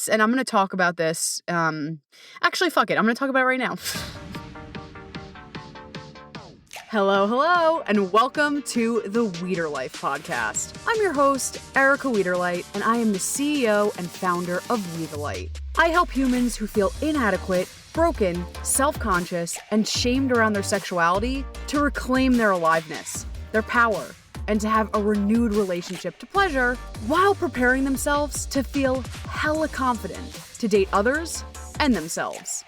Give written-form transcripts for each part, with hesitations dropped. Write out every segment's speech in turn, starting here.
this, and I'm going to talk about this. Actually, fuck it. I'm going to talk about it right now. Hello, and welcome to the Weeder Life podcast. I'm your host, Erica Weederlight, and I am the CEO and founder of We the Light. I help humans who feel inadequate, broken, self-conscious, and shamed around their sexuality to reclaim their aliveness, their power, and to have a renewed relationship to pleasure while preparing themselves to feel hella confident to date others and themselves.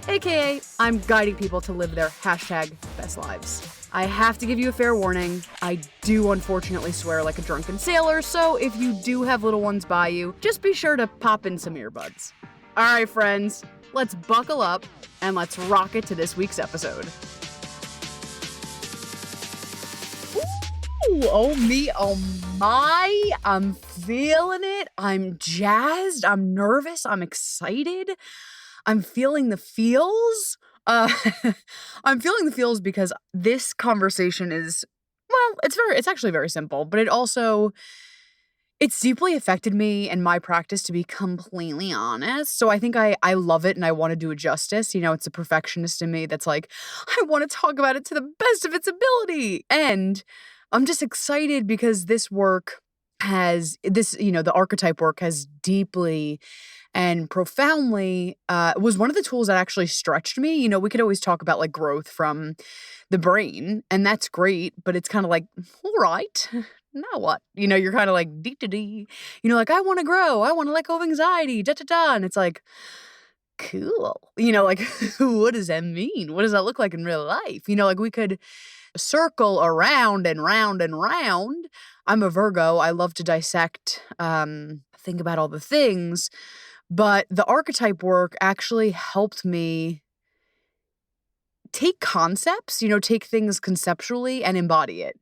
AKA, I'm guiding people to live their #best lives. I have to give you a fair warning. I do unfortunately swear like a drunken sailor, so if you do have little ones by you, just be sure to pop in some earbuds. All right, friends, let's buckle up and let's rock it to this week's episode. Ooh, oh me, oh my, I'm feeling it. I'm jazzed, I'm nervous, I'm excited. I'm feeling the feels. I'm feeling the feels because this conversation is, well, it's actually very simple, but it's deeply affected me and my practice, to be completely honest. So I think I love it and I want to do it justice. You know, it's a perfectionist in me that's like, I want to talk about it to the best of its ability. And I'm just excited because this work the archetype work has deeply and profoundly was one of the tools that actually stretched me. You know, we could always talk about like growth from the brain, and that's great, but it's kind of like, all right, now what? You know, you're kind of like dee-dee-dee. You know, like, I want to grow, I want to let go of anxiety, da-da-da. And it's like, cool. You know, like, what does that mean? What does that look like in real life? You know, like we could circle around and round and round. I'm a Virgo. I love to dissect, think about all the things. But the archetype work actually helped me take concepts, you know, take things conceptually and embody it.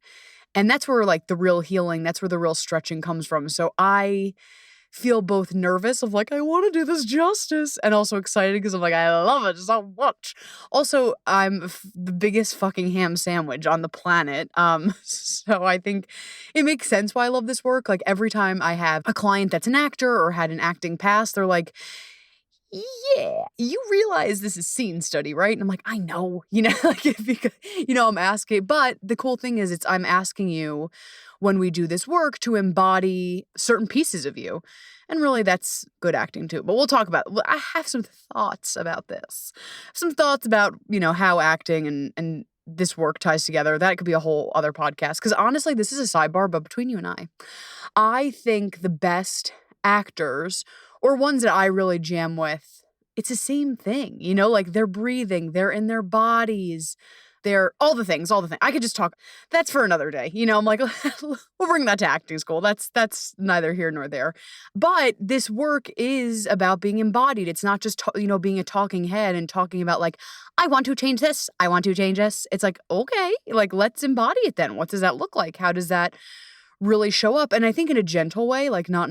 And that's where like the real healing, that's where the real stretching comes from. So I feel both nervous of like, I want to do this justice, and also excited because I'm like, I love it so much. Also, I'm the biggest fucking ham sandwich on the planet. So I think it makes sense why I love this work. Like every time I have a client that's an actor or had an acting past, they're like, yeah, you realize this is scene study, right? And I'm like, I know, you know, like, because, you know, I'm asking, but the cool thing is I'm asking you when we do this work to embody certain pieces of you. And really that's good acting too. But we'll talk about, I have some thoughts about this, some thoughts about, you know, how acting and this work ties together. That could be a whole other podcast. Cause honestly, this is a sidebar, but between you and I think the best actors, or ones that I really jam with, it's the same thing, you know, like they're breathing, they're in their bodies, they're all the things. I could just talk. That's for another day. You know, I'm like, we'll bring that to acting school. That's neither here nor there. But this work is about being embodied. It's not just, being a talking head and talking about like, I want to change this. I want to change this. It's like, okay, like let's embody it then. What does that look like? How does that really show up? And I think in a gentle way, like not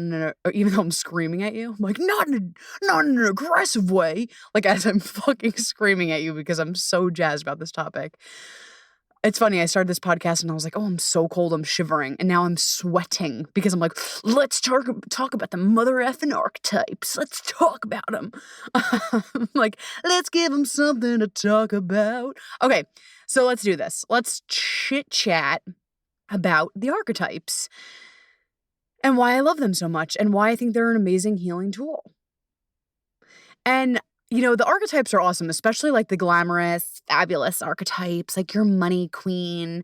even though I'm screaming at you, I'm like, not in an aggressive way, like as I'm fucking screaming at you because I'm so jazzed about this topic. It's funny, I started this podcast and I was like, oh, I'm so cold, I'm shivering, and now I'm sweating because I'm like, let's talk about the mother effing archetypes. Let's talk about them. Like, let's give them something to talk about. Okay, so let's do this. Let's chit chat about the archetypes and why I love them so much and why I think they're an amazing healing tool. And, you know, the archetypes are awesome, especially like the glamorous, fabulous archetypes, like your money queen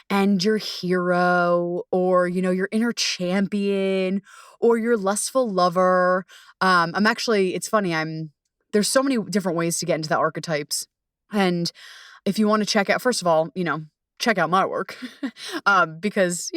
and your hero, or, you know, your inner champion or your lustful lover. It's funny, there's so many different ways to get into the archetypes. And if you want to check out, first of all, you know, check out my work because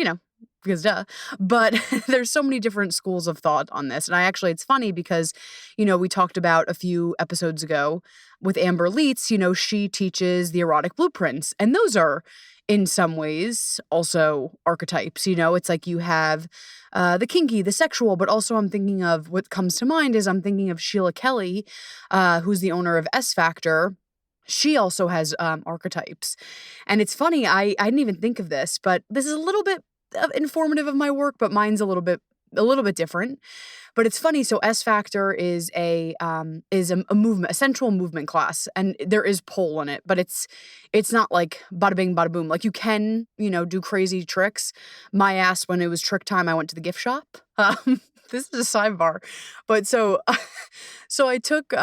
duh. But there's so many different schools of thought on this. And it's funny because, you know, we talked about a few episodes ago with Amber Leitz, you know, she teaches the erotic blueprints. And those are in some ways also archetypes. You know, it's like you have the kinky, the sexual, but also I'm thinking of what comes to mind is I'm thinking of Sheila Kelly, who's the owner of S Factor. She also has archetypes. And it's funny, I didn't even think of this, but this is a little bit informative of my work, but mine's a little bit a little bit different. But it's funny, so S Factor is a movement, a sensual movement class, and there is pole in it, but it's not like bada bing, bada boom. Like, you can, do crazy tricks. My ass, when it was trick time, I went to the gift shop. This is a sidebar. But so I took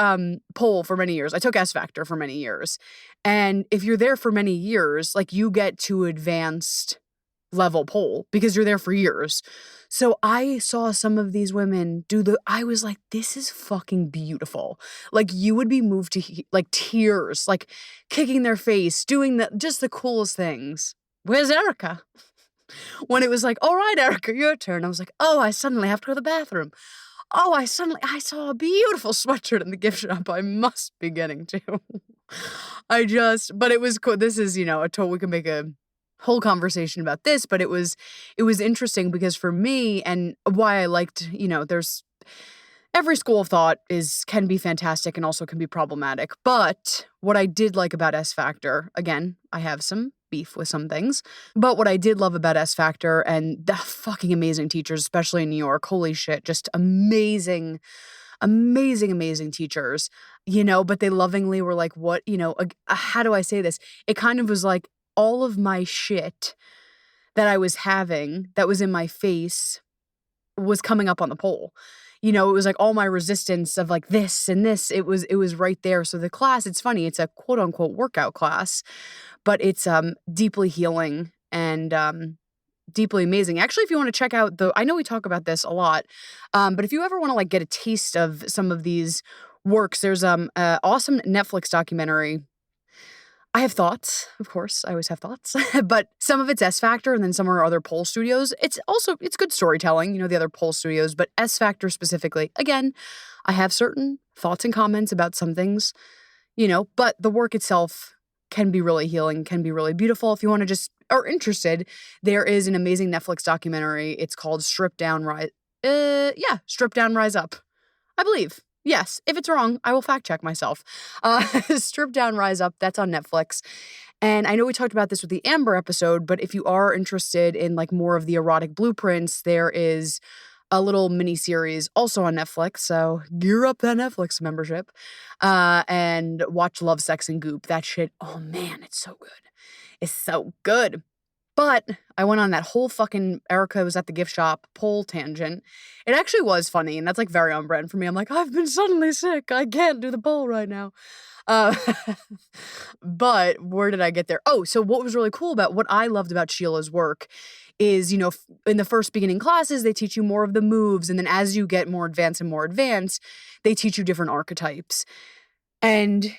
pole for many years. I took S Factor for many years. And if you're there for many years, like, you get to advanced level pole because you're there for years. So I saw some of these women I was like, this is fucking beautiful. Like, you would be moved to like tears, like kicking their face, doing just the coolest things. Where's Erica? When it was like, all right, Erica, your turn. I was like, oh, I suddenly have to go to the bathroom. Oh, I saw a beautiful sweatshirt in the gift shop I must be getting to. But it was cool. This is, we can make a whole conversation about this, but it was interesting because for me, and why I liked, there's every school of thought can be fantastic and also can be problematic. But what I did like about S Factor, again, I have some beef with some things, but what I did love about S Factor and the fucking amazing teachers, especially in New York, holy shit, just amazing, amazing, amazing teachers, but they lovingly were like, what, how do I say this? It kind of was like, all of my shit that I was having that was in my face was coming up on the pole. It was like all my resistance of like this and this, it was right there. So the class, it's funny, it's a quote unquote workout class, but it's deeply healing and deeply amazing. Actually, if you want to check out I know we talk about this a lot, but if you ever want to like get a taste of some of these works, there's an awesome Netflix documentary. I have thoughts, of course. I always have thoughts. But some of it's S Factor and then some are other pole studios. It's good storytelling, the other pole studios, but S Factor specifically. Again, I have certain thoughts and comments about some things, but the work itself can be really healing, can be really beautiful. If you want to just are interested, there is an amazing Netflix documentary. It's called Strip Down, Rise Up, I believe. Yes, if it's wrong, I will fact check myself. Strip Down, Rise Up, that's on Netflix. And I know we talked about this with the Amber episode, but if you are interested in like more of the erotic blueprints, there is a little mini series also on Netflix. So gear up that Netflix membership and watch Love, Sex, and Goop. That shit, oh man, it's so good. It's so good. But I went on that whole fucking Erica was at the gift shop pole tangent. It actually was funny, and that's like very on brand for me. I'm like, I've been suddenly sick. I can't do the pole right now. But where did I get there? Oh, so what was really cool about what I loved about Sheila's work is, in the first beginning classes, they teach you more of the moves. And then as you get more advanced, they teach you different archetypes. And,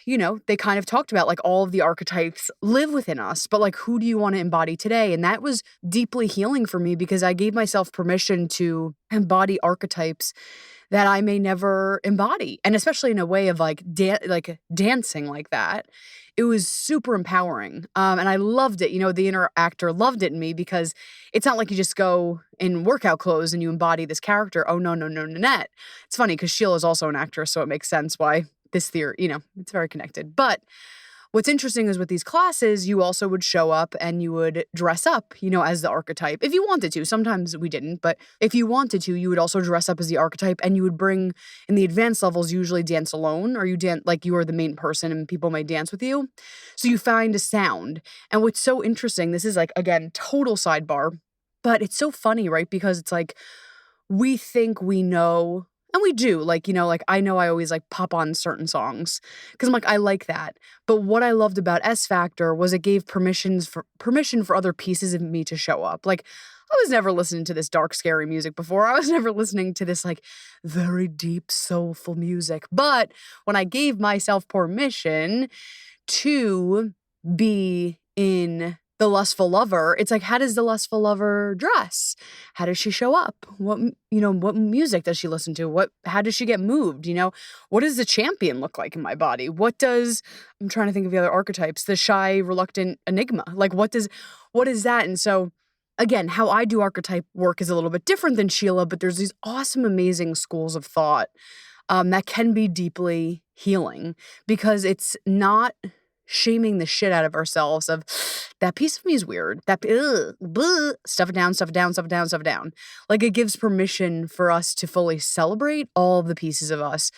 they kind of talked about like all of the archetypes live within us, but like, who do you want to embody today? And that was deeply healing for me because I gave myself permission to embody archetypes that I may never embody. And especially in a way of like dancing like that. It was super empowering. And I loved it. The inner actor loved it in me because it's not like you just go in workout clothes and you embody this character. Oh, no, Nanette. It's funny because Sheila's also an actress, so it makes sense why this theory, it's very connected. But what's interesting is with these classes, you also would show up and you would dress up, as the archetype. If you wanted to, sometimes we didn't, but if you wanted to, you would also dress up as the archetype and you would bring, in the advanced levels, usually dance alone or you dance like you are the main person and people may dance with you. So you find a sound. And what's so interesting, this is like, again, total sidebar, but it's so funny, right? Because it's like, we think we know. And we do, like, I know I always like pop on certain songs because I'm like, I like that. But what I loved about S Factor was it gave permission for other pieces of me to show up. Like, I was never listening to this dark, scary music before. I was never listening to this like very deep, soulful music. But when I gave myself permission to be in the lustful lover, it's like, how does the lustful lover dress? How does she show up? What music does she listen to? How does she get moved? What does the champion look like in my body? I'm trying to think of the other archetypes, the shy, reluctant enigma. Like, what is that? And so again, how I do archetype work is a little bit different than Sheila, but there's these awesome, amazing schools of thought that can be deeply healing because it's not shaming the shit out of ourselves of that piece of me is weird. That bleh, stuff it down, stuff it down, stuff it down, stuff it down. Like it gives permission for us to fully celebrate all of the pieces of us.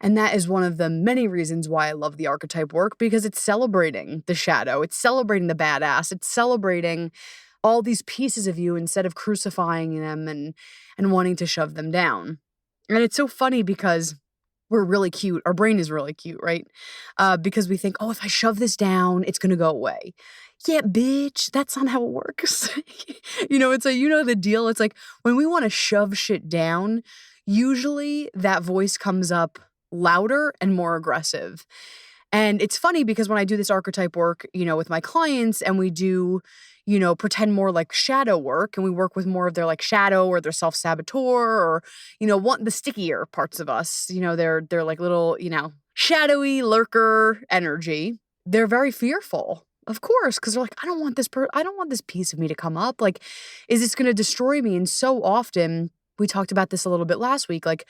And that is one of the many reasons why I love the archetype work, because it's celebrating the shadow. It's celebrating the badass. It's celebrating all these pieces of you instead of crucifying them and wanting to shove them down. And it's so funny because we're really cute. Our brain is really cute, right? Because we think, oh, if I shove this down, it's going to go away. Yeah, bitch, that's not how it works. It's like, the deal. It's like when we want to shove shit down, usually that voice comes up louder and more aggressive. And it's funny because when I do this archetype work, with my clients and we do, pretend more like shadow work and we work with more of their like shadow or their self-saboteur or, want the stickier parts of us, they're like little, shadowy lurker energy. They're very fearful, of course, because they're like, I don't want this piece of me to come up. Like, is this going to destroy me? And so often we talked about this a little bit last week, like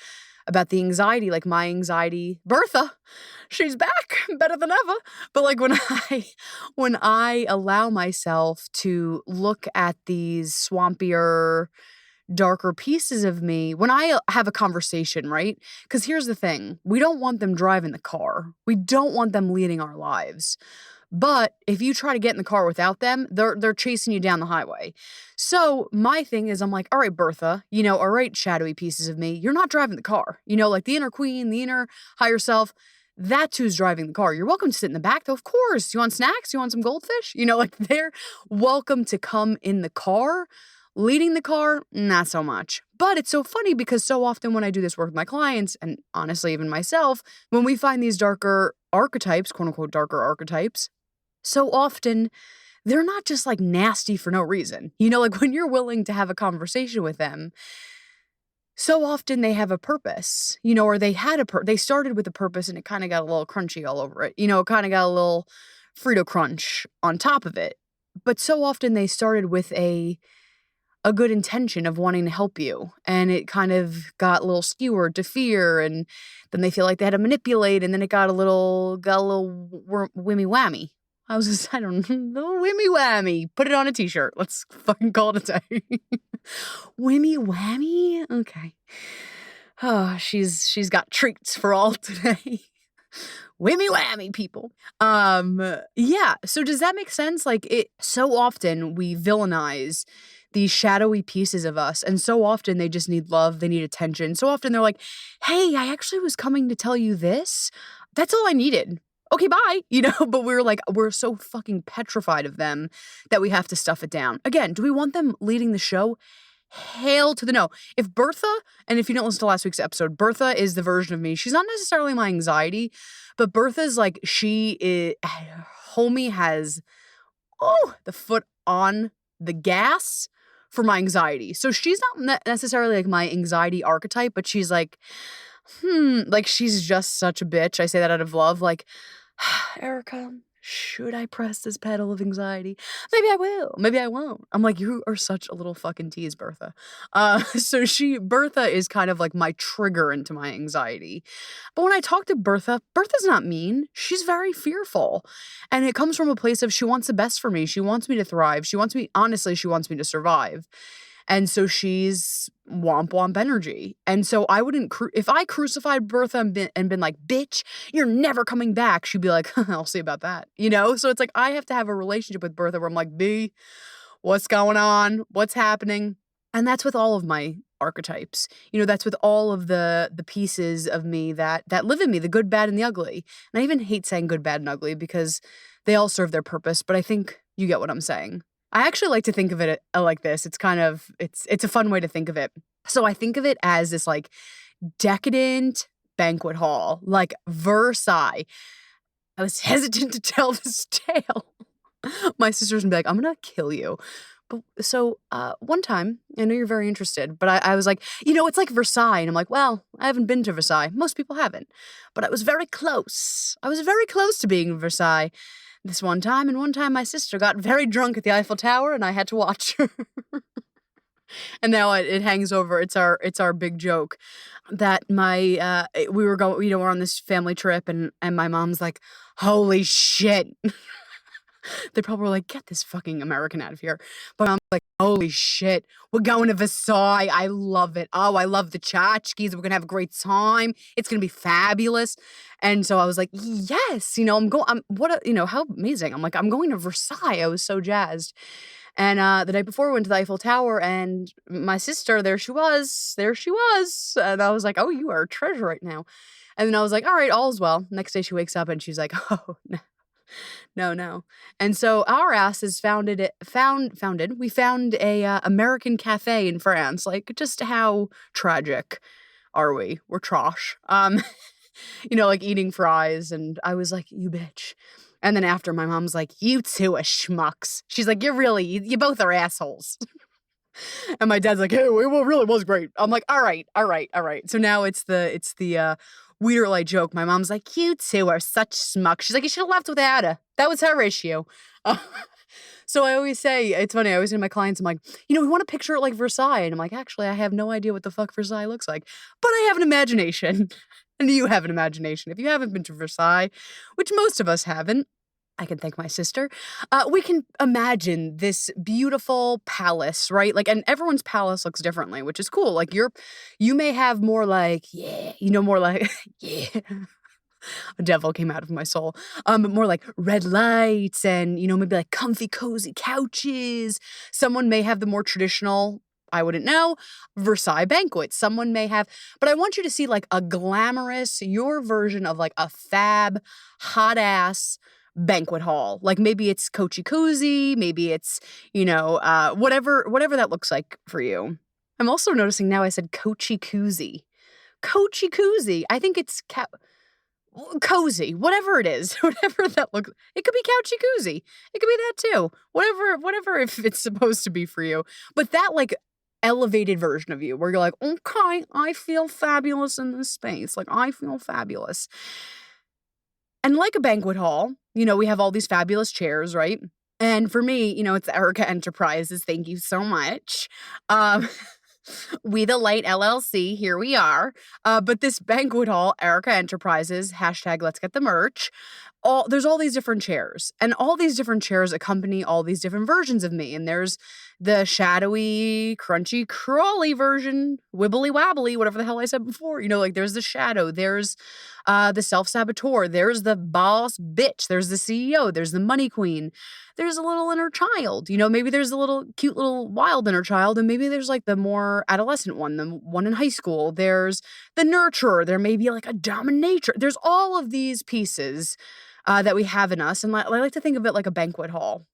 about the anxiety, like my anxiety, Bertha, she's back better than ever. But like when I allow myself to look at these swampier, darker pieces of me, when I have a conversation, right? Because here's the thing, we don't want them driving the car. We don't want them leading our lives. But if you try to get in the car without them, they're chasing you down the highway. So my thing is I'm like, all right, Bertha, all right, shadowy pieces of me, you're not driving the car. Like the inner queen, the inner higher self, that's who's driving the car. You're welcome to sit in the back though, of course. You want snacks? You want some goldfish? Like they're welcome to come in the car. Leading the car, not so much. But it's so funny because so often when I do this work with my clients, and honestly even myself, when we find these darker archetypes, quote unquote darker archetypes, so often they're not just like nasty for no reason. Like when you're willing to have a conversation with them, so often they have a purpose, or they started with a purpose and it kind of got a little crunchy all over it. It kind of got a little Frito Crunch on top of it. But so often they started with a good intention of wanting to help you. And it kind of got a little skewered to fear. And then they feel like they had to manipulate. And then it got a little whammy whammy. I don't know, whammy whammy. Put it on a t-shirt. Let's fucking call it a day. Whammy whammy? Okay. Oh, she's got treats for all today. Whammy whammy, people. Yeah. So does that make sense? Like so often we villainize these shadowy pieces of us. And so often they just need love. They need attention. So often they're like, hey, I actually was coming to tell you this. That's all I needed. Okay, bye. But we're so fucking petrified of them that we have to stuff it down. Again, do we want them leading the show? Hail to the no. If Bertha, and if you don't listen to last week's episode, Bertha is the version of me. She's not necessarily my anxiety, but Bertha's like, homie has, the foot on the gas for my anxiety. So she's not necessarily like my anxiety archetype, but she's like, like she's just such a bitch. I say that out of love. Like, Erica, should I press this pedal of anxiety? Maybe I will. Maybe I won't. I'm like, you are such a little fucking tease, Bertha. So Bertha is kind of like my trigger into my anxiety. But when I talk to Bertha's not mean. She's very fearful. And it comes from a place of she wants the best for me. She wants me to thrive. She wants me to survive. And so she's womp womp energy. And so I wouldn't, if I crucified Bertha and been like, bitch, you're never coming back, she'd be like, I'll see about that. So it's like, I have to have a relationship with Bertha where I'm like, B, what's going on? What's happening? And that's with all of my archetypes. That's with all of the pieces of me that live in me, the good, bad, and the ugly. And I even hate saying good, bad, and ugly because they all serve their purpose, but I think you get what I'm saying. I actually like to think of it like this. It's kind of, it's a fun way to think of it. So I think of it as this like decadent banquet hall, like Versailles. I was hesitant to tell this tale. My sister's gonna be like, I'm gonna kill you. But so one time, I know you're very interested, but I was like, it's like Versailles. And I'm like, well, I haven't been to Versailles. Most people haven't. But I was very close. I was very close to being in Versailles this one time. And one time my sister got very drunk at the Eiffel Tower and I had to watch her. And now it hangs over. It's our big joke that we were going, we're on this family trip, and my mom's like, "Holy shit." They probably were like, "Get this fucking American out of here." But I'm like, "Holy shit, we're going to Versailles. I love it. Oh, I love the tchotchkes. We're gonna have a great time. It's gonna be fabulous." And so I was like, "Yes, how amazing." I'm like, "I'm going to Versailles." I was so jazzed. And the night before, we went to the Eiffel Tower, and my sister, there she was. And I was like, "Oh, you are a treasure right now." And then I was like, "All right, all's well." Next day she wakes up and she's like, "Oh, no, no, no." And so our asses we found a American cafe in France. Like, just how tragic are we? We're trash. Like eating fries. And I was like, "You bitch." And then after, my mom's like, "You two are schmucks." She's like, you both are assholes." And my dad's like, "Hey, it really was great." I'm like, "All right, all right, all right." So now it's the Weederlight joke. My mom's like, "You two are such schmucks." She's like, "You should have left without her. That was her issue." Uh, so I always say, it's funny, I always say to my clients, I'm like, "We want to picture it like Versailles." And I'm like, "Actually, I have no idea what the fuck Versailles looks like, but I have an imagination." And you have an imagination. If you haven't been to Versailles, which most of us haven't, I can thank my sister. We can imagine this beautiful palace, right? Like, and everyone's palace looks differently, which is cool. Like, you may have more like, yeah, more like, yeah. A devil came out of my soul. More like red lights and, maybe like comfy, cozy couches. Someone may have the more traditional, I wouldn't know, Versailles banquet. Someone may have, but I want you to see like a glamorous, your version of like a fab, hot ass banquet hall. Like, maybe it's coachy cozy, maybe it's, whatever that looks like for you. I'm also noticing now I said coachy cozy. Coachy cozy. I think it's cozy, whatever it is, whatever that looks. It could be couchy cozy. It could be that too. Whatever, if it's supposed to be for you. But that like elevated version of you where you're like, "Okay, I feel fabulous in this space. Like, I feel fabulous." And like a banquet hall, we have all these fabulous chairs, right? And for me, it's Erica Enterprises. Thank you so much. Um, We the Light LLC, here we are. But this banquet hall, Erica Enterprises, hashtag let's get the merch. There's all these different chairs, and all these different chairs accompany all these different versions of me. And there's the shadowy, crunchy, crawly version, wibbly wobbly, whatever the hell I said before. Like, there's the shadow, there's the self-saboteur, there's the boss bitch, there's the CEO, there's the money queen, there's a little inner child. Maybe there's a little cute little wild inner child, and maybe there's like the more adolescent one, the one in high school. There's the nurturer. There may be like a dominatrix. There's all of these pieces that we have in us, and I like to think of it like a banquet hall.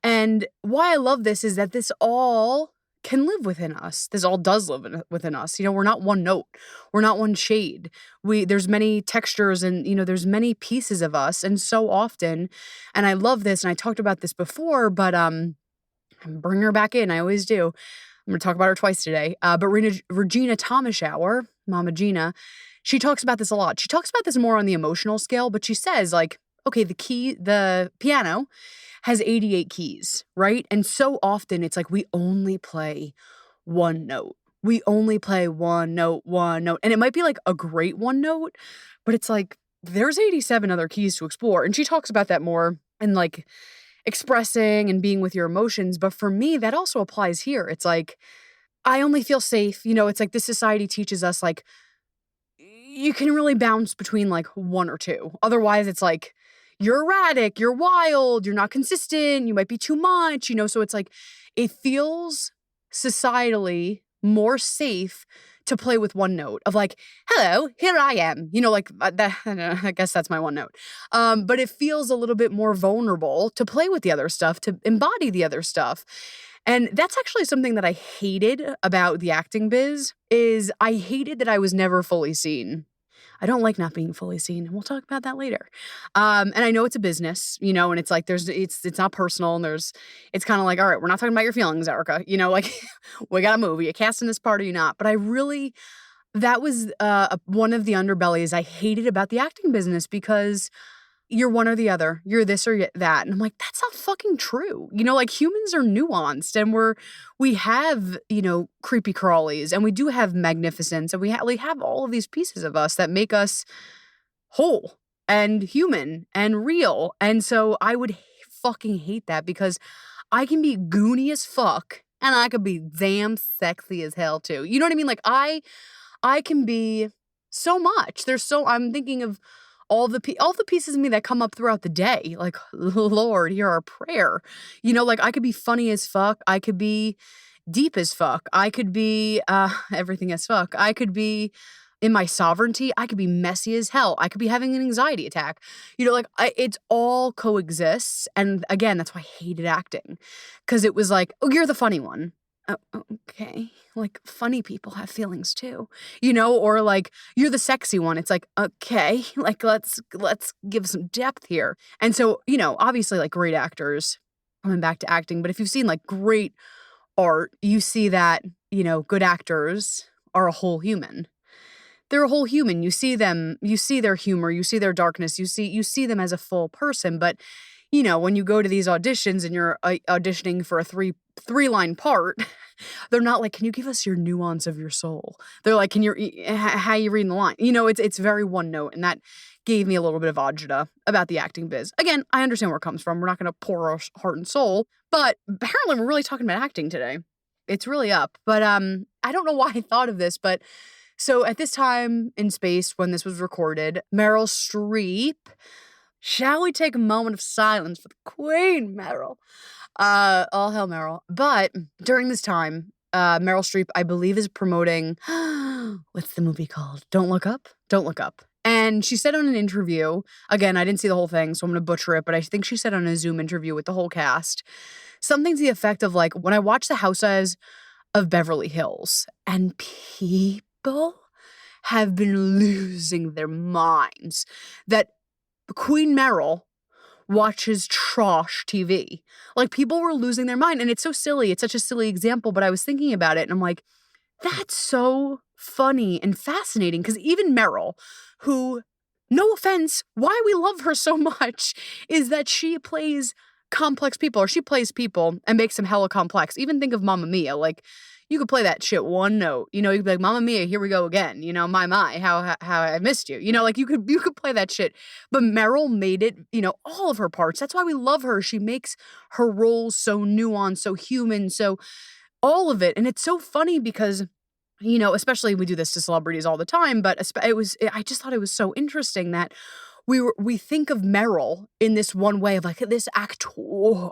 And why I love this is that this all can live within us. This all does live within us. We're not one note. We're not one shade. There's many textures, and there's many pieces of us. And so often, and I love this, and I talked about this before, but bring her back in. I always do. I'm going to talk about her twice today. But Regina Thomashour, Mama Gina, she talks about this a lot. She talks about this more on the emotional scale, but she says, like, okay, the piano has 88 keys, right? And so often it's like we only play one note. We only play one note, one note. And it might be like a great one note, but it's like there's 87 other keys to explore. And she talks about that more and like expressing and being with your emotions. But for me, that also applies here. It's like, I only feel safe. It's like this society teaches us like you can really bounce between like one or two. Otherwise, it's like you're erratic, you're wild, you're not consistent, you might be too much, so it's like it feels societally more safe to play with one note of like, "Hello, here I am." Like that, I guess that's my one note. But it feels a little bit more vulnerable to play with the other stuff, to embody the other stuff. And that's actually something that I hated about the acting biz is I hated that I was never fully seen. I don't like not being fully seen, and we'll talk about that later. And I know it's a business, and it's like it's not personal, and it's kind of like, all right, we're not talking about your feelings, Erica. Like we got to move. Are you casting this part or you not? But that was one of the underbellies I hated about the acting business because you're one or the other. You're this or that. And I'm like, that's not fucking true. Like humans are nuanced and we have, creepy crawlies and we do have magnificence and we have all of these pieces of us that make us whole and human and real. And so I would fucking hate that because I can be goony as fuck and I could be damn sexy as hell too. You know what I mean? Like I can be so much. I'm thinking of all the pieces of me that come up throughout the day. Like, Lord, hear our prayer. Like I could be funny as fuck. I could be deep as fuck. I could be everything as fuck. I could be in my sovereignty. I could be messy as hell. I could be having an anxiety attack. It's all coexists. And again, that's why I hated acting. Because it was like, oh, you're the funny one. Oh, okay. Like funny people have feelings too, or like you're the sexy one. It's like, okay, like let's give some depth here. And so, obviously like great actors coming back to acting, but if you've seen like great art, you see that, good actors are a whole human. They're a whole human. You see them, you see their humor, you see their darkness, you see them as a full person. But, when you go to these auditions and you're auditioning for a three-line part, they're not like, can you give us your nuance of your soul? They're like, how you reading the line? It's very one note. And that gave me a little bit of agita about the acting biz. Again, I understand where it comes from. We're not going to pour our heart and soul, but apparently we're really talking about acting today. It's really up. But I don't know why I thought of this, but so at this time in space when this was recorded, Meryl Streep, shall we take a moment of silence for the Queen, Meryl? All hell Meryl. But during this time, Meryl Streep, I believe, is promoting, what's the movie called? Don't Look Up? Don't Look Up. And she said on an interview, again, I didn't see the whole thing, so I'm going to butcher it, but I think she said on a Zoom interview with the whole cast, something to the effect of like, when I watch The Housewives of Beverly Hills, and people have been losing their minds that Queen Meryl watches trash TV. Like people were losing their mind and it's so silly. It's such a silly example, but I was thinking about it and I'm like, that's so funny and fascinating because even Meryl, who, no offense, why we love her so much is that she plays complex people or she plays people and makes them hella complex. Even think of Mamma Mia, like you could play that shit one note, you could be like, Mamma Mia, here we go again, my, how I missed you, like you could play that shit. But Meryl made it, all of her parts. That's why we love her. She makes her roles so nuanced, so human, so all of it. And it's so funny because, especially we do this to celebrities all the time, but I just thought it was so interesting that we think of Meryl in this one way of like this actor.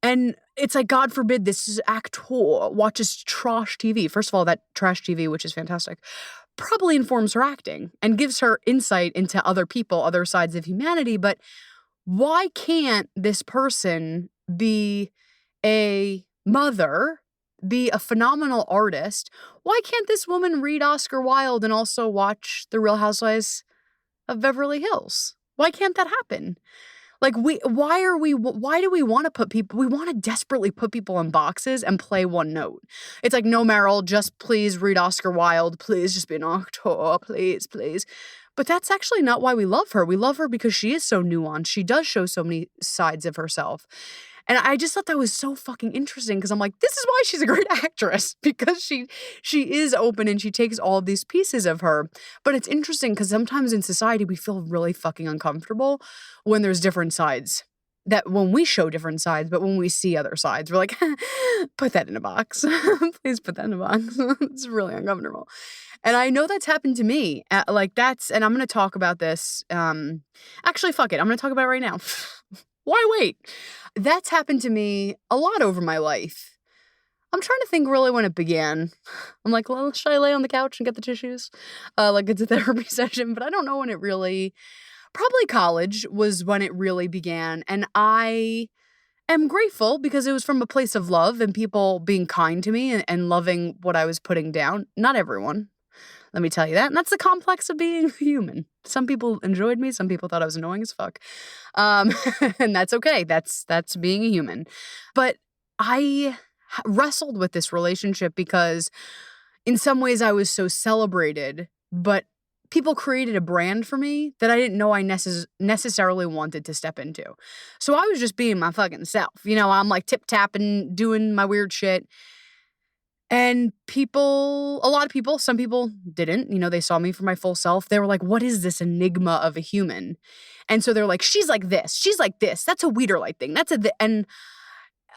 And it's like, God forbid this actor watches trash TV. First of all, that trash TV, which is fantastic, probably informs her acting and gives her insight into other people, other sides of humanity. But why can't this person be a mother, be a phenomenal artist? Why can't this woman read Oscar Wilde and also watch The Real Housewives of Beverly Hills? Why can't that happen? Like why do we want to put people, we want to desperately put people in boxes and play one note. It's like, no, Meryl, just please read Oscar Wilde. Please just be an actor. Please, please. But that's actually not why we love her. We love her because she is so nuanced. She does show so many sides of herself. And I just thought that was so fucking interesting because I'm like, this is why she's a great actress, because she is open and she takes all of these pieces of her. But it's interesting because sometimes in society we feel really fucking uncomfortable when there's different sides. That when we show different sides, but when we see other sides, we're like, put that in a box. Please put that in a box. It's really uncomfortable. And I know that's happened to me. And I'm going to talk about this. Actually, fuck it. I'm going to talk about it right now. Why wait? That's happened to me a lot over my life. I'm trying to think really when it began. I'm like, well, should I lay on the couch and get the tissues? Like it's a therapy session, but I don't know when it really, probably college was when it really began. And I am grateful because it was from a place of love and people being kind to me and loving what I was putting down. Not everyone. Let me tell you that. And that's the complex of being human. Some people enjoyed me. Some people thought I was annoying as fuck. And that's okay. That's being a human. But I wrestled with this relationship because in some ways I was so celebrated, but people created a brand for me that I didn't know I necessarily wanted to step into. So I was just being my fucking self. I'm like tip-tapping, doing my weird shit. And a lot of people, some people didn't, they saw me for my full self. They were like, what is this enigma of a human? And so they're like, she's like this. She's like this. That's a Weederlight thing. And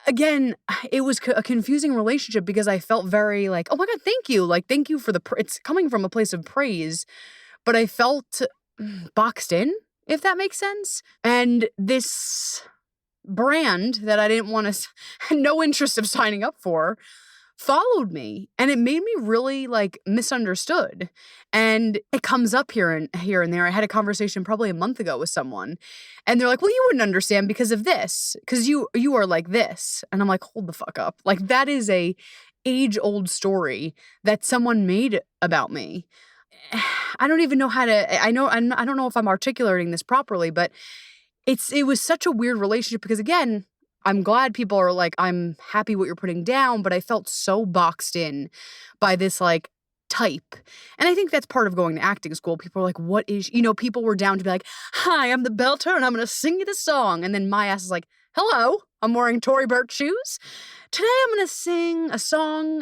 again, it was a confusing relationship because I felt very like, oh my God, thank you. Like, thank you for it's coming from a place of praise, but I felt boxed in, if that makes sense. And this brand that I didn't want to, had no interest of signing up for, followed me, and it made me really like misunderstood. And it comes up here and there. I had a conversation probably a month ago with someone, and they're like, well, you wouldn't understand because of this, because you are like this. And I'm like, hold the fuck up. Like, that is a age-old story that someone made about me. I don't even know how to, I don't know if I'm articulating this properly, but it was such a weird relationship because, again, I'm glad people are like, I'm happy what you're putting down, but I felt so boxed in by this like type. And I think that's part of going to acting school. People are like, what is, people were down to be like, hi, I'm the belter and I'm going to sing you the song. And then my ass is like, hello, I'm wearing Tory Burch shoes. Today I'm going to sing a song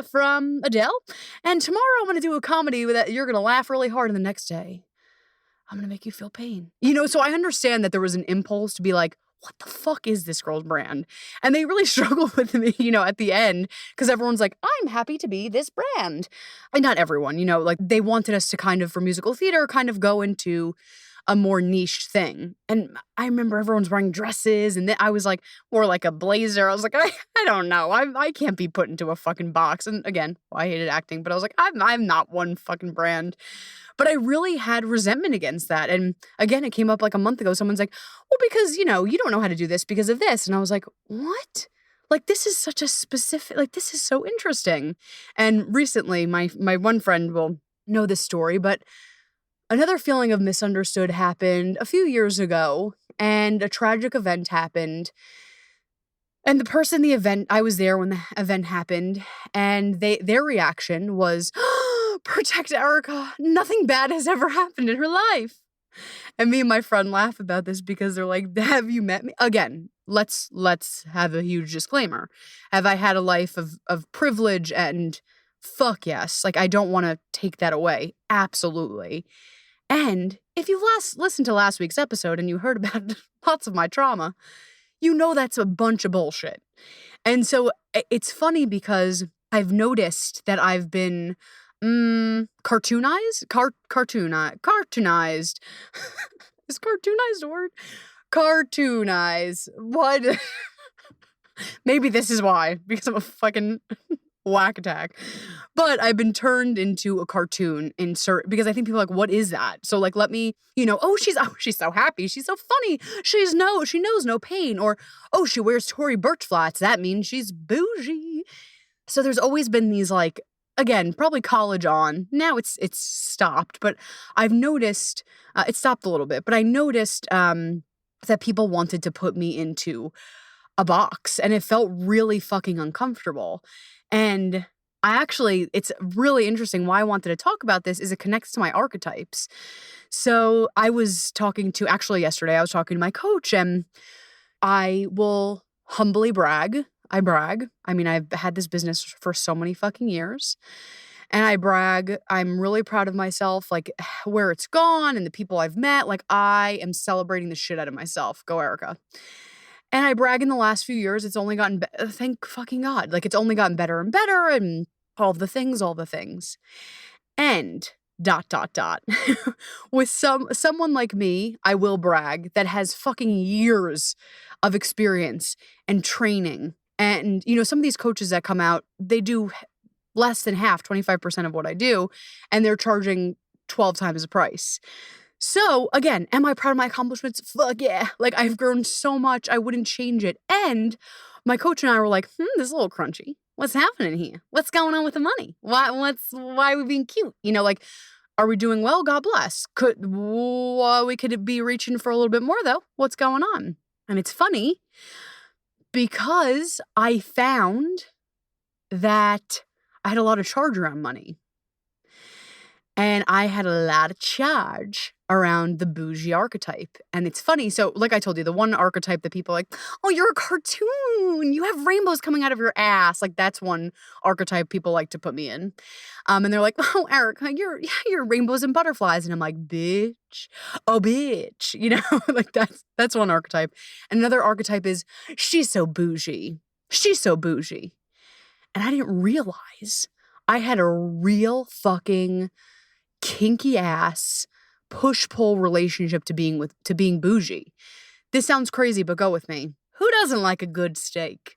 from Adele. And tomorrow I'm going to do a comedy that you're going to laugh really hard. And the next day I'm going to make you feel pain. So I understand that there was an impulse to be like, what the fuck is this girl's brand? And they really struggled with me, at the end, because everyone's like, I'm happy to be this brand. And not everyone, like they wanted us to kind of, for musical theater, kind of go into a more niche thing. And I remember everyone's wearing dresses, and then I was like, wore like a blazer. I was like, I don't know. I can't be put into a fucking box. And again, I hated acting, but I was like, I'm not one fucking brand. But I really had resentment against that. And again, it came up like a month ago. Someone's like, well, because, you don't know how to do this because of this. And I was like, what? Like, this is such a specific, like, this is so interesting. And recently, my one friend will know this story, but another feeling of misunderstood happened a few years ago, and a tragic event happened. And I was there when the event happened, and their reaction was, protect Erica. Nothing bad has ever happened in her life. And me and my friend laugh about this because they're like, have you met me? Again, let's have a huge disclaimer. Have I had a life of privilege? And fuck yes. Like, I don't want to take that away. Absolutely. And if you've listened to last week's episode and you heard about lots of my trauma, that's a bunch of bullshit. And so it's funny because I've noticed that I've been cartoonized? Cartoonized. Is cartoonized a word? Cartoonized. What? Maybe this is why, because I'm a fucking whack attack. But I've been turned into a cartoon because I think people are like, what is that? So like, let me, she's so happy. She's so funny. She knows no pain. Or, oh, she wears Tory Burch flats. That means she's bougie. So there's always been these like, again, probably college on. Now it's stopped, but I've noticed, it stopped a little bit, but I noticed that people wanted to put me into a box, and it felt really fucking uncomfortable. And it's really interesting. Why I wanted to talk about this is it connects to my archetypes. So yesterday, I was talking to my coach, and I will humbly brag. I brag. I mean, I've had this business for so many fucking years, and I brag. I'm really proud of myself, like where it's gone and the people I've met. Like, I am celebrating the shit out of myself. Go, Erica. And I brag in the last few years, it's only gotten better. Thank fucking God. Like, it's only gotten better and better, and all the things. And ... with someone like me, I will brag, that has fucking years of experience and training. And, some of these coaches that come out, they do less than half, 25% of what I do, and they're charging 12 times the price. So, again, am I proud of my accomplishments? Fuck yeah. Like, I've grown so much, I wouldn't change it. And my coach and I were like, this is a little crunchy. What's happening here? What's going on with the money? Why are we being cute? Are we doing well? God bless. We could be reaching for a little bit more, though. What's going on? And it's funny because I found that I had a lot of charge around money. And I had a lot of charge around the bougie archetype. And it's funny. So, like I told you, the one archetype that people are like, oh, you're a cartoon. You have rainbows coming out of your ass. Like, that's one archetype people like to put me in. And they're like, oh, Erica, you're rainbows and butterflies. And I'm like, bitch. Oh, bitch. You know, like that's one archetype. And another archetype is she's so bougie. She's so bougie. And I didn't realize I had a real fucking kinky ass push-pull relationship to being bougie. This sounds crazy, but go with me. Who doesn't like a good steak?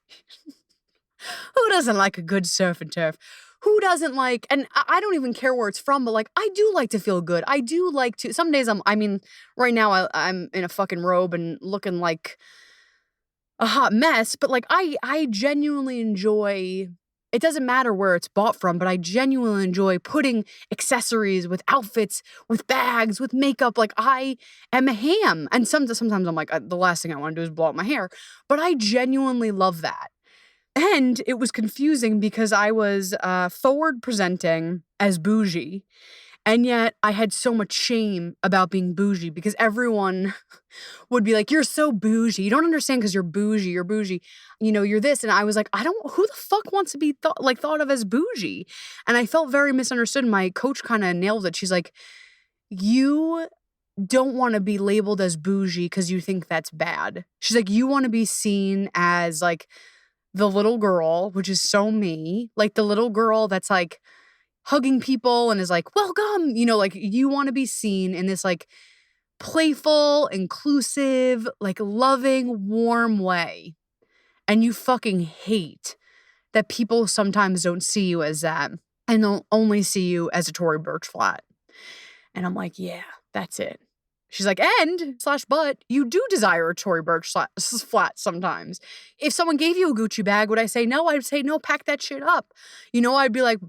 Who doesn't like a good surf and turf? Who doesn't like, and I don't even care where it's from, but like, I do like to feel good. I do like to, some days right now I'm in a fucking robe and looking like a hot mess, but like, I genuinely enjoy, it doesn't matter where it's bought from, but I genuinely enjoy putting accessories with outfits, with bags, with makeup. Like, I am a ham. And sometimes I'm like, the last thing I want to do is blow out my hair. But I genuinely love that. And it was confusing because I was forward presenting as bougie. And yet I had so much shame about being bougie because everyone would be like, you're so bougie. You don't understand because you're bougie. You're bougie. You know, you're this. And I was like, who the fuck wants to be thought of as bougie? And I felt very misunderstood. My coach kind of nailed it. She's like, you don't want to be labeled as bougie because you think that's bad. She's like, you want to be seen as like the little girl, which is so me, like the little girl that's like hugging people and is like, welcome, you know, like you want to be seen in this like playful, inclusive, like loving, warm way. And you fucking hate that people sometimes don't see you as that and they'll only see you as a Tory Burch flat. And I'm like, yeah, that's it. She's like, but you do desire a Tory Burch flat sometimes. If someone gave you a Gucci bag, would I say no? I'd say no, pack that shit up. You know, I'd be like,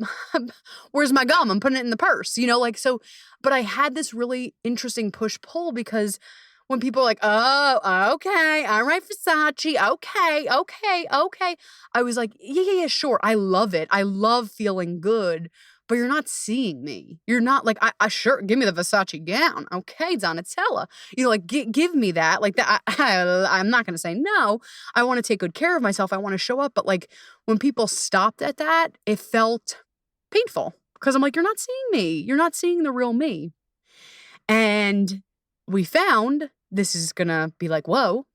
where's my gum? I'm putting it in the purse. You know, like, so, but I had this really interesting push-pull because when people are like, oh, okay, all right, Versace, okay. I was like, yeah, sure. I love it. I love feeling good. But you're not seeing me. You're not like, I sure, give me the Versace gown. Okay, Donatella. You know, like, give me that. Like, that. I'm not going to say no. I want to take good care of myself. I want to show up. But like, when people stopped at that, it felt painful. Because I'm like, you're not seeing me. You're not seeing the real me. And we found, this is going to be like, whoa.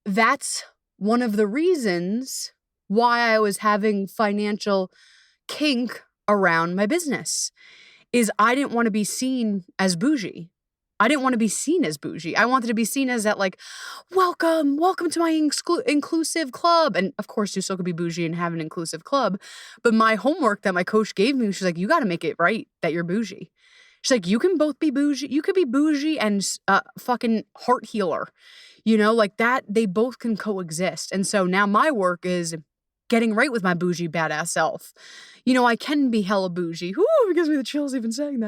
That's one of the reasons why I was having financial kink around my business is I didn't want to be seen as bougie. I didn't want to be seen as bougie. I wanted to be seen as that like, welcome to my inclusive club. And of course, you still could be bougie and have an inclusive club. But my homework that my coach gave me, she's like, you got to make it right that you're bougie. She's like, you can both be bougie. You could be bougie and fucking heart healer. You know, like that, they both can coexist. And so now my work is getting right with my bougie badass self. You know, I can be hella bougie. Ooh, it gives me the chills even saying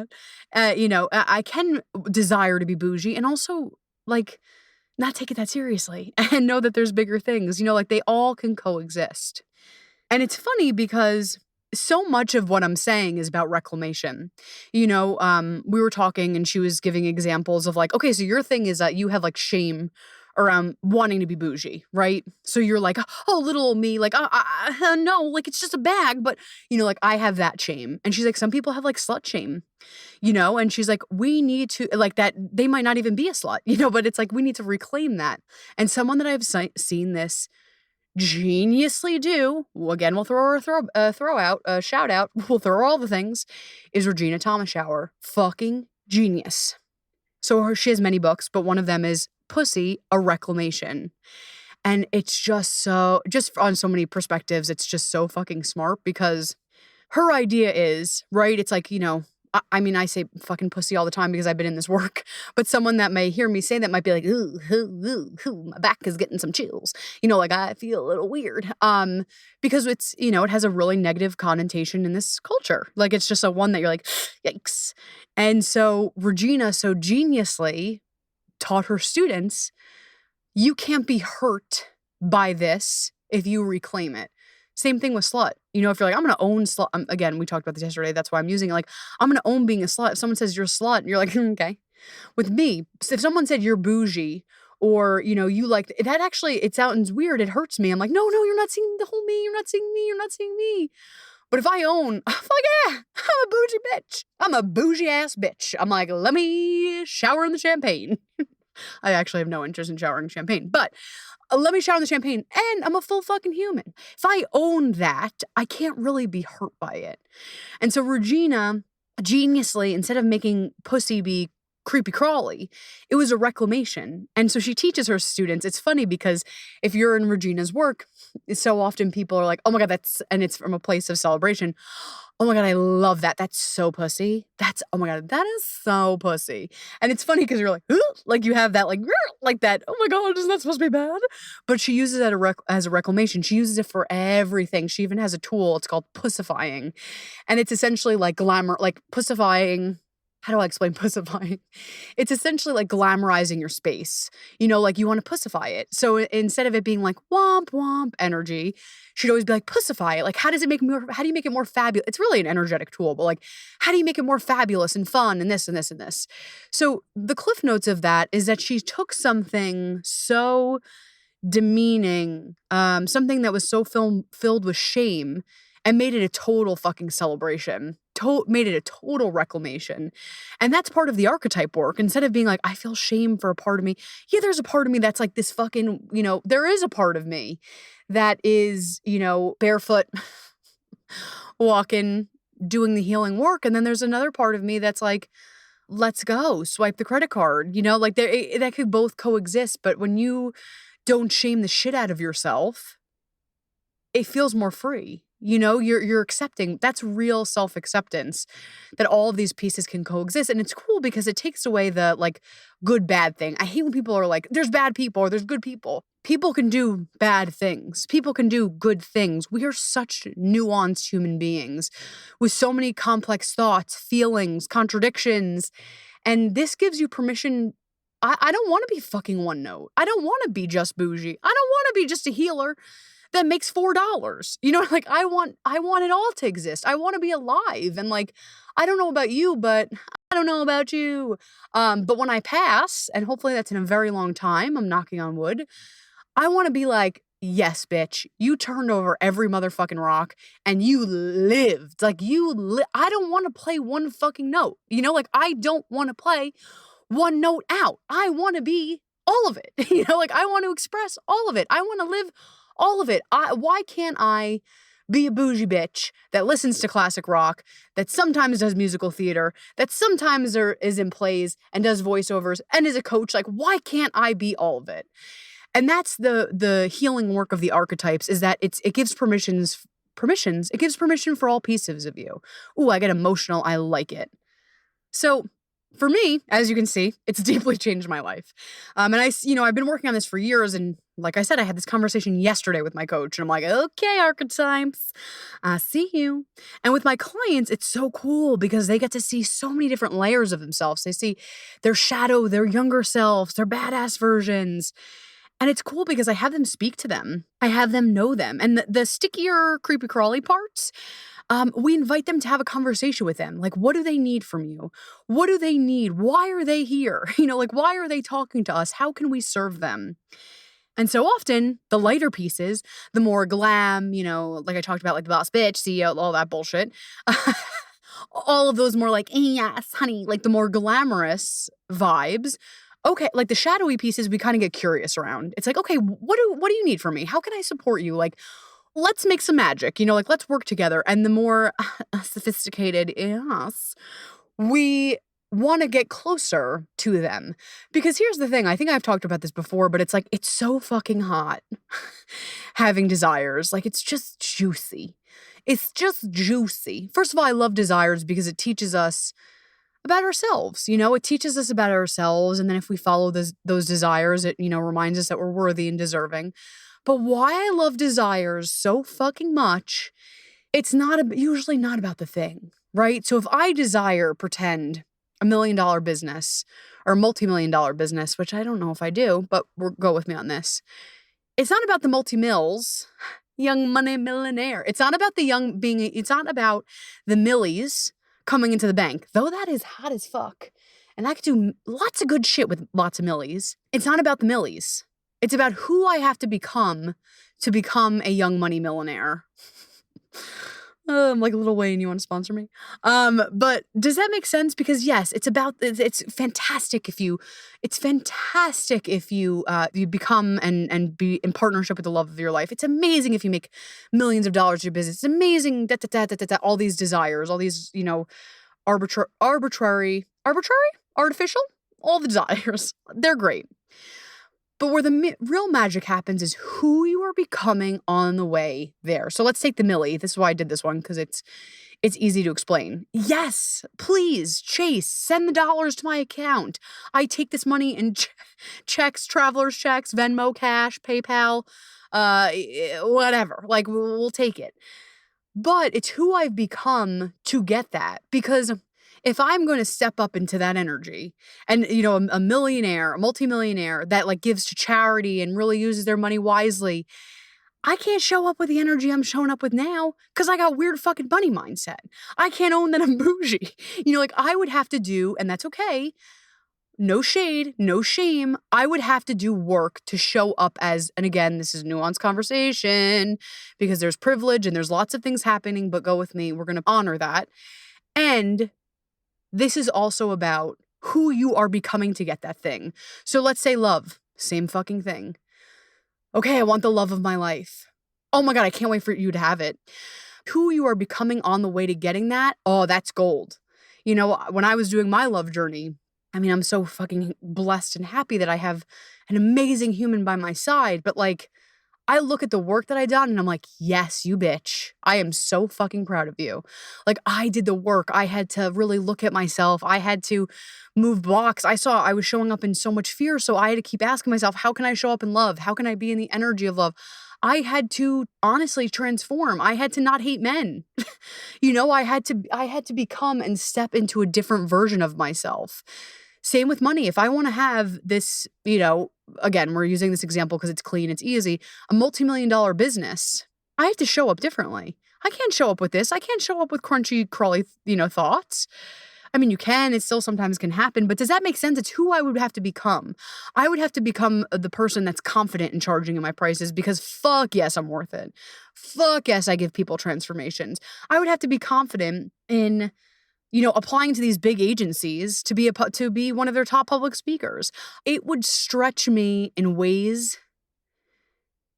that. You know, I can desire to be bougie and also like not take it that seriously and know that there's bigger things, you know, like they all can coexist. And it's funny because so much of what I'm saying is about reclamation. You know, we were talking and she was giving examples of like, okay, so your thing is that you have like shame around wanting to be bougie, right? So you're like, oh, little old me, like, no, like it's just a bag. But, you know, like I have that shame. And she's like, some people have like slut shame, you know? And she's like, we need to, like that, they might not even be a slut, you know, but it's like, we need to reclaim that. And someone that I've seen this geniusly do, again, we'll throw out, a shout out, we'll throw all the things, is Regina Thomashower. Fucking genius. So she has many books, but one of them is Pussy, a Reclamation. And it's just on so many perspectives, it's just so fucking smart because her idea is, right, it's like, you know, I mean, I say fucking pussy all the time because I've been in this work, but someone that may hear me say that might be like, ooh, my back is getting some chills. You know, like I feel a little weird. Because it's, you know, it has a really negative connotation in this culture. Like it's just a one that you're like, yikes. And so Regina so geniusly taught her students, you can't be hurt by this if you reclaim it. Same thing with slut. You know, if you're like, I'm gonna own slut. Again, we talked about this yesterday. That's why I'm using it. Like, I'm gonna own being a slut. If someone says you're a slut, you're like, okay. With me, if someone said you're bougie or, you know, you like that, actually, it sounds weird. It hurts me. I'm like, no, you're not seeing the whole me. You're not seeing me. You're not seeing me. But if I own, fuck yeah, I'm a bougie bitch. I'm a bougie ass bitch. I'm like, let me shower in the champagne. I actually have no interest in showering champagne, but let me shower in the champagne and I'm a full fucking human. If I own that, I can't really be hurt by it. And so Regina, geniusly, instead of making pussy be creepy crawly, it was a reclamation. And so she teaches her students. It's funny because if you're in Regina's work, so often people are like, oh my God, and it's from a place of celebration. Oh my God, I love that. That's so pussy. Oh my God, that is so pussy. And it's funny because you're like, like you have that, like that. Oh my God, isn't that supposed to be bad? But she uses it as a reclamation. She uses it for everything. She even has a tool. It's called pussifying. And it's essentially like glamour, like pussifying. How do I explain pussifying? It's essentially like glamorizing your space. You know, like you want to pussify it. So instead of it being like womp womp energy, she'd always be like pussify it. Like how do you make it more fabulous? It's really an energetic tool, but like how do you make it more fabulous and fun and this and this and this? So the cliff notes of that is that she took something so demeaning, something that was so filled with shame and made it a total fucking celebration. Made it a total reclamation. And that's part of the archetype work. Instead of being like, I feel shame for a part of me. Yeah, there's a part of me that's like this fucking, you know, there is a part of me that is, you know, barefoot, walking, doing the healing work. And then there's another part of me that's like, let's go, swipe the credit card. You know, like that could both coexist. But when you don't shame the shit out of yourself, it feels more free. You know, you're accepting. That's real self-acceptance, that all of these pieces can coexist. And it's cool because it takes away the like good, bad thing. I hate when people are like, there's bad people or there's good people. People can do bad things. People can do good things. We are such nuanced human beings with so many complex thoughts, feelings, contradictions. And this gives you permission. I don't want to be fucking one note. I don't want to be just bougie. I don't want to be just a healer that makes $4. You know, like I want it all to exist. I want to be alive. And like, I don't know about you, but I don't know about you. But when I pass, and hopefully that's in a very long time, I'm knocking on wood, I want to be like, yes, bitch, you turned over every motherfucking rock and you lived. Like I don't want to play one fucking note. You know, like I don't want to play one note out. I want to be all of it. You know, like I want to express all of it. I want to live all of it. Why can't I be a bougie bitch that listens to classic rock, that sometimes does musical theater, that sometimes is in plays and does voiceovers and is a coach? Like, why can't I be all of it? And that's the healing work of the archetypes, is that it gives permissions. It gives permission for all pieces of you. Ooh, I get emotional. I like it. So for me, as you can see, it's deeply changed my life. And I've been working on this for years. And like I said, I had this conversation yesterday with my coach and I'm like, okay, archetypes, I see you. And with my clients, it's so cool because they get to see so many different layers of themselves. They see their shadow, their younger selves, their badass versions. And it's cool because I have them speak to them. I have them know them. And the stickier, creepy crawly parts, we invite them to have a conversation with them. Like, what do they need from you? What do they need? Why are they here? You know, like, why are they talking to us? How can we serve them? And so often, the lighter pieces, the more glam, you know, like I talked about, like the boss bitch, CEO, all that bullshit, all of those more like, yes, honey, like the more glamorous vibes. Okay, like the shadowy pieces, we kind of get curious around. It's like, okay, what do you need from me? How can I support you? Like, let's make some magic, you know, like let's work together. And the more sophisticated, yes, we want to get closer to them. Because here's the thing, I think I've talked about this before, but it's like, it's so fucking hot having desires. Like, it's just juicy. It's just juicy. First of all, I love desires because it teaches us about ourselves. You know, it teaches us about ourselves. And then if we follow those desires, it, you know, reminds us that we're worthy and deserving. But why I love desires so fucking much, it's usually not about the thing, right? So if I desire, pretend, $1 million business or multi-million-dollar business, which I don't know if I do, but go with me on this. It's not about the multi-mills. young money millionaire. It's not about it's not about the millies coming into the bank, though that is hot as fuck. And I could do lots of good shit with lots of millies. It's not about the millies. It's about who I have to become a young money millionaire. I'm like Lil Wayne, you want to sponsor me? But does that make sense? Because yes, it's fantastic if you you become and be in partnership with the love of your life. It's amazing if you make millions of dollars in your business. It's amazing all these desires, all these, arbitrary, artificial, all the desires. They're great. But where the real magic happens is who you are becoming on the way there. So let's take the millie. This is why I did this one, because it's easy to explain. Yes, please, Chase, send the dollars to my account. I take this money in checks, traveler's checks, Venmo, Cash, PayPal, whatever. Like, we'll take it. But it's who I've become to get that. Because if I'm going to step up into that energy and, a millionaire, a multimillionaire that like gives to charity and really uses their money wisely, I can't show up with the energy I'm showing up with now because I got weird fucking money mindset. I can't own that I'm bougie. I would have to do, and that's okay. No shade, no shame. I would have to do work to show up as, and again, this is nuanced conversation because there's privilege and there's lots of things happening, but go with me. We're going to honor that. And this is also about who you are becoming to get that thing. So let's say love, same fucking thing. Okay, I want the love of my life. Oh my God, I can't wait for you to have it. Who you are becoming on the way to getting that, oh, that's gold. When I was doing my love journey, I'm so fucking blessed and happy that I have an amazing human by my side, but like, I look at the work that I done and I'm like, yes, you bitch. I am so fucking proud of you. Like, I did the work. I had to really look at myself. I had to move blocks. I saw I was showing up in so much fear. So I had to keep asking myself, how can I show up in love? How can I be in the energy of love? I had to honestly transform. I had to not hate men. I had to become and step into a different version of myself. Same with money. If I want to have this, again, we're using this example because it's clean, it's easy, a multi-million-dollar business, I have to show up differently. I can't show up with this. I can't show up with crunchy, crawly, thoughts. You can, it still sometimes can happen, but does that make sense? It's who I would have to become. I would have to become the person that's confident in charging in my prices because fuck yes, I'm worth it. Fuck yes, I give people transformations. I would have to be confident in applying to these big agencies to be one of their top public speakers. It would stretch me in ways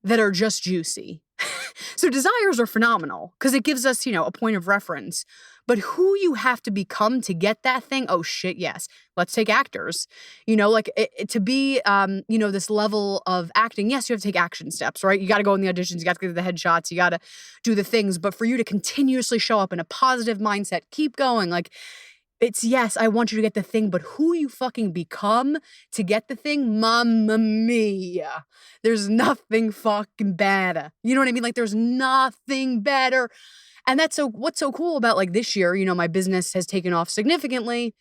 that are just juicy. So desires are phenomenal because it gives us, a point of reference. But who you have to become to get that thing, oh shit, yes. Let's take actors. To be, this level of acting, yes, you have to take action steps, right? You got to go in the auditions, you got to get the headshots, you got to do the things. But for you to continuously show up in a positive mindset, keep going, like, it's yes, I want you to get the thing, but who you fucking become to get the thing, mamma mia. There's nothing fucking better. You know what I mean? Like, there's nothing better. And what's so cool about like this year, my business has taken off significantly,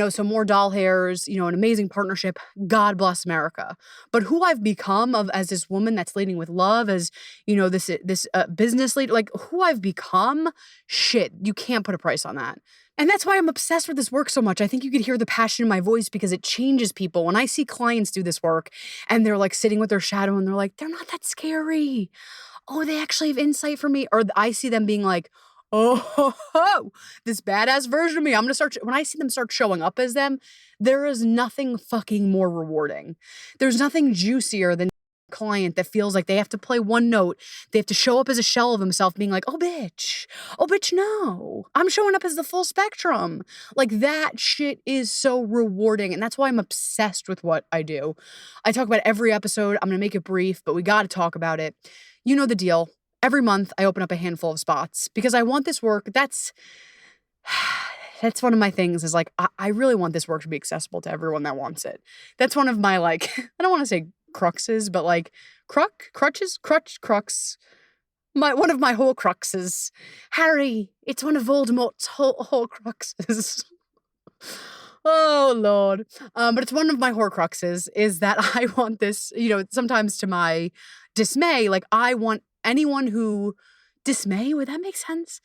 so more doll hairs, an amazing partnership. God bless America. But who I've become as this woman that's leading with love, as, this business leader, like who I've become, shit, you can't put a price on that. And that's why I'm obsessed with this work so much. I think you could hear the passion in my voice because it changes people. When I see clients do this work and they're like sitting with their shadow and they're like, they're not that scary. Oh, they actually have insight for me. Or I see them being like, oh, this badass version of me. I'm going to start, when I see them start showing up as them, there is nothing fucking more rewarding. There's nothing juicier than a client that feels like they have to play one note. They have to show up as a shell of themselves being like, oh, bitch, no, I'm showing up as the full spectrum. Like that shit is so rewarding. And that's why I'm obsessed with what I do. I talk about every episode. I'm going to make it brief, but we got to talk about it. You know the deal. Every month I open up a handful of spots because I want this work. That's one of my things is like, I really want this work to be accessible to everyone that wants it. That's one of my like, I don't want to say cruxes, but like crux. One of my Horcruxes. Harry, it's one of Voldemort's Horcruxes. Oh, Lord. But it's one of my Horcruxes is that I want this, sometimes to my dismay, like I want anyone who dismay, would that make sense?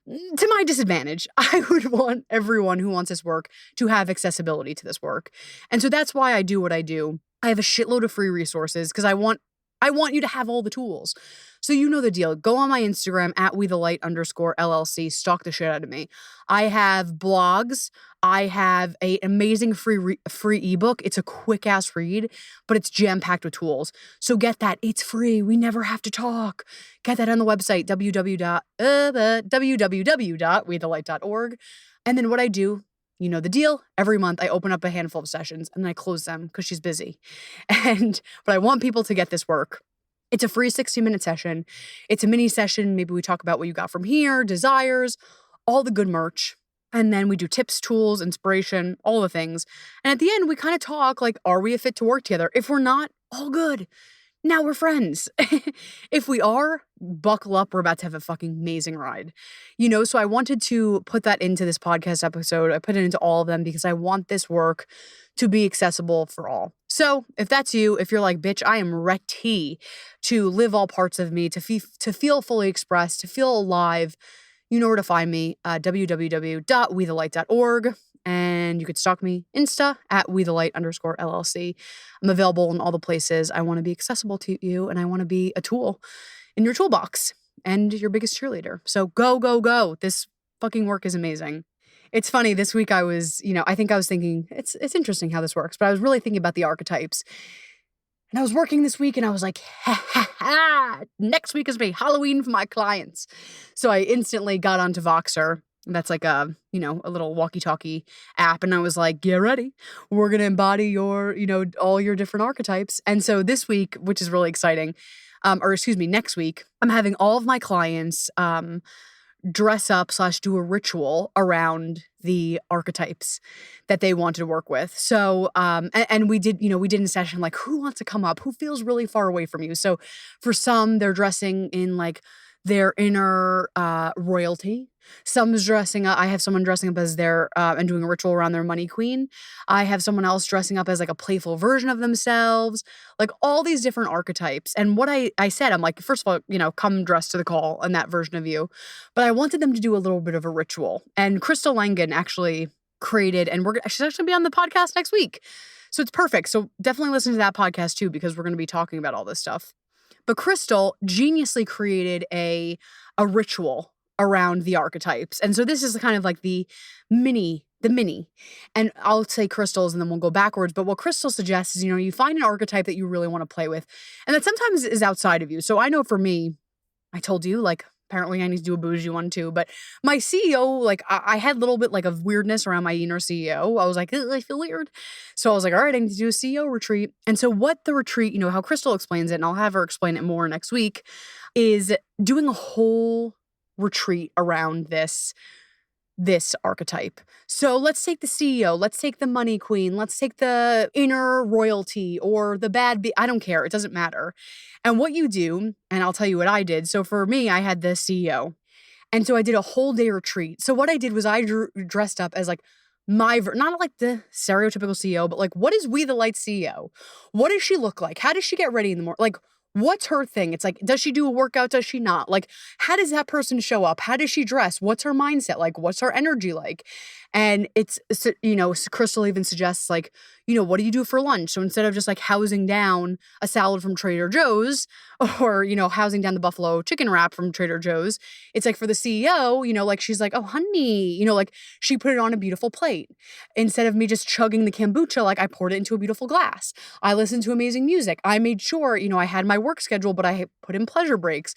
To my disadvantage, I would want everyone who wants this work to have accessibility to this work. And so that's why I do what I do. I have a shitload of free resources because I want you to have all the tools. So you know the deal. Go on my Instagram at @WeTheLight_LLC. Stalk the shit out of me. I have blogs. I have an amazing free ebook. It's a quick ass read, but it's jam packed with tools. So get that. It's free. We never have to talk. Get that on the website www.wethelight.org. And then what I do, you know the deal. Every month I open up a handful of sessions and then I close them because she's busy. But I want people to get this work. It's a free 60-minute session. It's a mini session. Maybe we talk about what you got from here, desires, all the good merch. And then we do tips, tools, inspiration, all the things. And at the end, we kind of talk like, are we a fit to work together? If we're not, all good. Now we're friends. If we are, buckle up. We're about to have a fucking amazing ride. So I wanted to put that into this podcast episode. I put it into all of them because I want this work to be accessible for all. So if that's you, if you're like, bitch, I am ready to live all parts of me, to feel fully expressed, to feel alive, you know where to find me, www.wethelight.org. And you could stalk me Insta at @WeTheLight_LLC. I'm available in all the places. I want to be accessible to you and I want to be a tool in your toolbox and your biggest cheerleader. So go, go, go. This fucking work is amazing. It's funny, this week I was, I think I was thinking, it's interesting how this works, but I was really thinking about the archetypes. And I was working this week and I was like, next week is going to be Halloween for my clients. So I instantly got onto Voxer. That's like a little walkie-talkie app. And I was like, get ready. We're going to embody your, all your different archetypes. And so this week, which is really exciting, next week, I'm having all of my clients dress up / do a ritual around the archetypes that they wanted to work with. So, and we did in a session, like, who wants to come up? Who feels really far away from you? So for some, they're dressing in like their inner royalty. Some's dressing up. I have someone dressing up as their and doing a ritual around their money queen. I have someone else dressing up as like a playful version of themselves, like all these different archetypes. And what I said, I'm like, first of all, come dressed to the call and that version of you. But I wanted them to do a little bit of a ritual. And Crystal Langan actually created, and she's actually be on the podcast next week. So it's perfect. So definitely listen to that podcast too, because we're going to be talking about all this stuff. But Crystal geniusly created a ritual around the archetypes. And so this is kind of like the mini. And I'll say crystals and then we'll go backwards. But what Crystal suggests is, you find an archetype that you really want to play with. And that sometimes is outside of you. So I know for me, I told you, like, apparently I need to do a bougie one too. But my CEO, like, I had a little bit like of weirdness around my inner CEO. I was like, I feel weird. So I was like, all right, I need to do a CEO retreat. And so what the retreat, how Crystal explains it, and I'll have her explain it more next week, is doing a whole retreat around this archetype. So let's take the CEO, let's take the money queen, let's take the inner royalty or the bad I don't care. It doesn't matter. And what you do, and I'll tell you what I did. So for me, I had the CEO. And so I did a whole day retreat. So what I did was I dressed up as like not like the stereotypical CEO, but like, what is We the Light CEO? What does she look like? How does she get ready in the morning? Like, what's her thing? It's like, does she do a workout? Does she not? Like, how does that person show up? How does she dress? What's her mindset like? What's her energy like? And it's, Crystal even suggests like, what do you do for lunch? So instead of just like housing down a salad from Trader Joe's or, housing down the buffalo chicken wrap from Trader Joe's, it's like for the CEO, like she's like, oh, honey, like she put it on a beautiful plate. Instead of me just chugging the kombucha, like I poured it into a beautiful glass. I listened to amazing music. I made sure, I had my work schedule, but I put in pleasure breaks.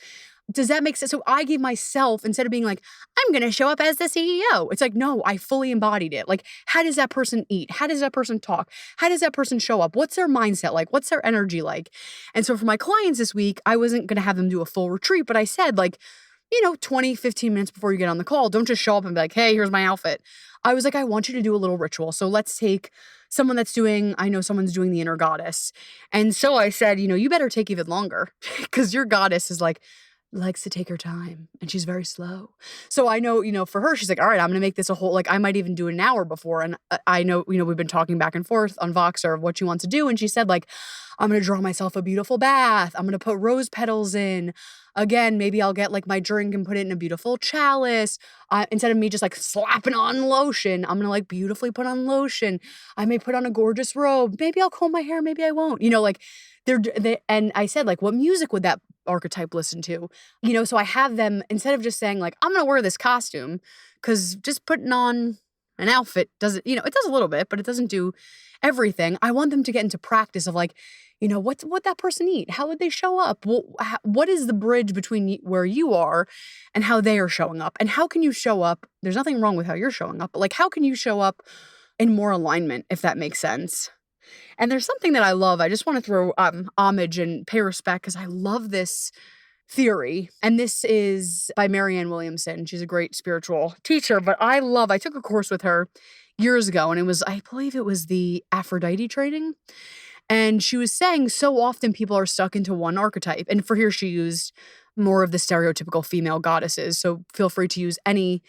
Does that make sense? So I gave myself, instead of being like, I'm going to show up as the CEO. It's like, no, I fully embodied it. Like, how does that person eat? How does that person talk? How does that person show up? What's their mindset like? What's their energy like? And so for my clients this week, I wasn't going to have them do a full retreat, but I said like, 20, 15 minutes before you get on the call, don't just show up and be like, hey, here's my outfit. I was like, I want you to do a little ritual. So let's take someone I know someone's doing the inner goddess. And so I said, you better take even longer because your goddess is like, likes to take her time and she's very slow. So I know, for her, she's like, all right, I'm going to make this a whole, like, I might even do an hour before. And I know, we've been talking back and forth on Voxer of what she wants to do. And she said, like, I'm going to draw myself a beautiful bath. I'm going to put rose petals in. Again, maybe I'll get like my drink and put it in a beautiful chalice. Instead of me just like slapping on lotion, I'm going to like beautifully put on lotion. I may put on a gorgeous robe. Maybe I'll comb my hair. Maybe I won't, like and I said, like, what music would that archetype listen to? So I have them, instead of just saying like, I'm going to wear this costume, because just putting on an outfit doesn't, it does a little bit, but it doesn't do everything. I want them to get into practice of like, what that person eat? How would they show up? What is the bridge between where you are and how they are showing up? And how can you show up? There's nothing wrong with how you're showing up, but like, how can you show up in more alignment, if that makes sense? And there's something that I love. I just want to throw homage and pay respect, because I love this theory. And this is by Marianne Williamson. She's a great spiritual teacher, but I took a course with her years ago, and I believe it was the Aphrodite training. And she was saying so often people are stuck into one archetype. And for here, she used more of the stereotypical female goddesses. So feel free to use anyone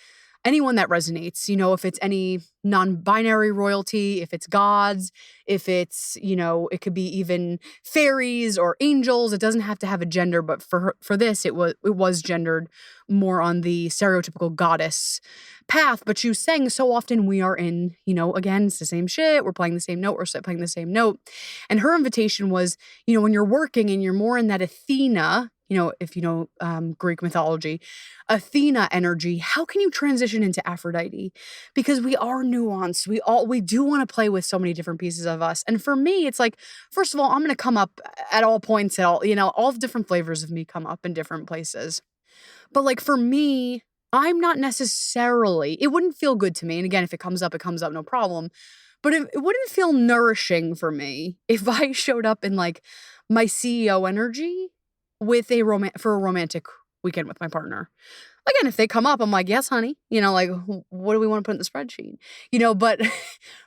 that resonates, if it's any non-binary royalty, if it's gods, if it's, it could be even fairies or angels. It doesn't have to have a gender, but for this, it was gendered more on the stereotypical goddess path. But she was saying so often we are in, again, it's the same shit. We're playing the same note. We're playing the same note. And her invitation was, when you're working and you're more in that Athena, if you know Greek mythology, Athena energy, how can you transition into Aphrodite? Because we are nuanced. We do want to play with so many different pieces of us. And for me, it's like, first of all, I'm going to come up at all points, all different flavors of me come up in different places. But like for me, I'm not necessarily, it wouldn't feel good to me. And again, if it comes up, no problem. But it wouldn't feel nourishing for me if I showed up in like my CEO energy with for a romantic weekend with my partner. Again, if they come up, I'm like, yes, honey, like, what do we want to put in the spreadsheet? But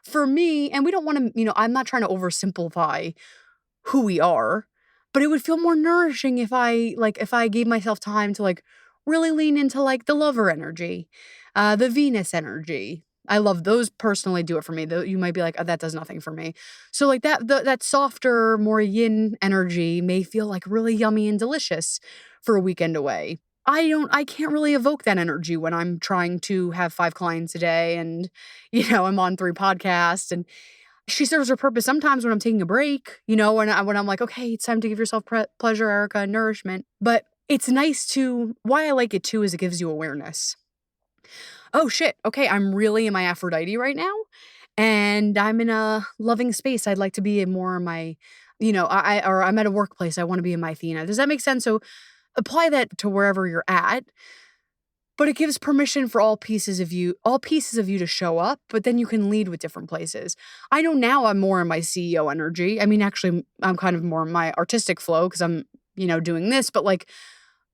for me, and we don't want to, I'm not trying to oversimplify who we are, but it would feel more nourishing if I gave myself time to like really lean into like the lover energy, the Venus energy. I love those personally, do it for me. Though you might be like, oh, that does nothing for me. So like that softer, more yin energy may feel like really yummy and delicious for a weekend away. I can't really evoke that energy when I'm trying to have 5 clients a day and, I'm on 3 podcasts, and she serves her purpose sometimes when I'm taking a break, when I'm like, okay, it's time to give yourself pleasure, Erica, and nourishment. But it's nice why I like it too is it gives you awareness. Oh shit, okay, I'm really in my Aphrodite right now, and I'm in a loving space. I'd like to be in more of my, I'm at a workplace. I want to be in my Athena. Does that make sense? So apply that to wherever you're at, but it gives permission for all pieces of you to show up, but then you can lead with different places. I know now I'm more in my CEO energy. I mean, actually, I'm kind of more in my artistic flow because I'm, doing this, but like